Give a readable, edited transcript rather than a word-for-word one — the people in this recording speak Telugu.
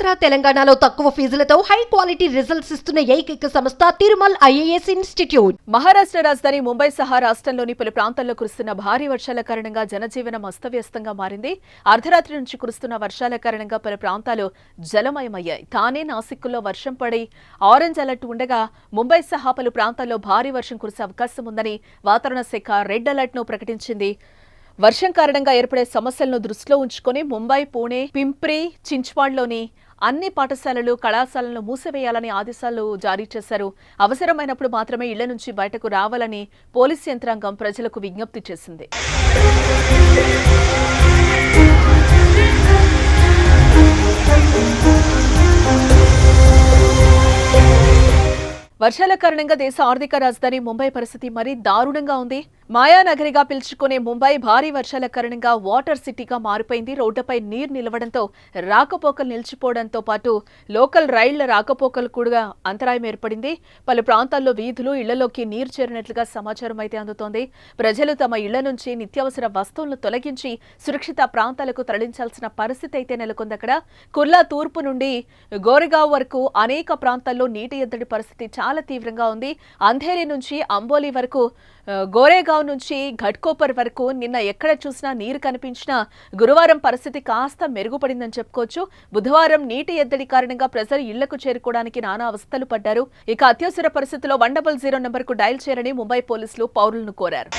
ఆంధ్ర తెలంగాణలో తక్కువ ఫీజులతో హై క్వాలిటీ రిజల్ట్స్ ఇస్తున్న ఏకైక సంస్థ తిరుమల్ ఐఏఎస్ ఇన్స్టిట్యూట్. మహారాష్ట్ర రాజధాని ముంబై సహా రాష్ట్రంలోని పలు ప్రాంతాల్లో కురుస్తున్న భారీ వర్షాల కారణంగా జనజీవనం అస్తవ్యస్తంగా మారింది. అర్ధరాత్రి నుంచి కురుస్తున్న వర్షాల కారణంగా పలు ప్రాంతాలు జలమయమయ్యాయి. తానే నాసిక్లో వర్షం పడి ఆరెంజ్ అలర్ట్ ఉండగా ముంబై సహా పలు ప్రాంతాల్లో భారీ వర్షం కురిసే అవకాశం ఉందని వాతావరణ శాఖ రెడ్ అలర్ట్ ను ప్రకటించింది. వర్షం కారణంగా ఏర్పడే సమస్యలను దృష్టిలో ఉంచుకొని ముంబై, పూణే, పింప్రి, చించ్వాడ్లోని అన్ని పాఠశాలలు, కళాశాలను మూసివేయాలని ఆదేశాలు జారీ చేశారు. అవసరమైనప్పుడు మాత్రమే ఇళ్ల నుంచి బయటకు రావాలని పోలీసు యంత్రాంగం ప్రజలకు విజ్ఞప్తి చేసింది. వర్షాల కారణంగా దేశ ఆర్థిక రాజధాని ముంబై పరిస్థితి మరీ దారుణంగా ఉంది. మాయానగరిగా పిలుచుకునే ముంబై భారీ వర్షాల కారణంగా వాటర్ సిటీగా మారిపోయింది. రోడ్డుపై నీరు నిలవడంతో రాకపోకలు నిలిచిపోవడంతో పాటు లోకల్ రైళ్ల రాకపోకలు కూడా అంతరాయం ఏర్పడింది. పలు ప్రాంతాల్లో వీధులు, ఇళ్లలోకి నీరు చేరినట్లుగా సమాచారం అయితే అందుతోంది. ప్రజలు తమ ఇళ్ల నుంచి నిత్యావసర వస్తువులను తొలగించి సురక్షిత ప్రాంతాలకు తరలించాల్సిన పరిస్థితి అయితే నెలకొంది. అక్కడ కుర్లా తూర్పు నుండి గోరెగావ్ వరకు అనేక ప్రాంతాల్లో నీటి ఎద్దడి పరిస్థితి చాలా తీవ్రంగా ఉంది. అంధేరి నుంచి అంబోలి వరకు, గోరేగావ్ నుంచి ఘట్కోపర్ వరకు నిన్న ఎక్కడ చూసినా నీరు కనిపించినా గురువారం పరిస్థితి కాస్త మెరుగుపడిందని చెప్పుకోవచ్చు. బుధవారం నీటి ఎద్దడి కారణంగా ప్రజలు ఇళ్లకు చేరుకోవడానికి నానా అవస్థలు పడ్డారు. ఇక అత్యవసర పరిస్థితుల్లో 100 నంబర్కు డయల్ చేయాలని ముంబై పోలీసులు పౌరులను కోరారు.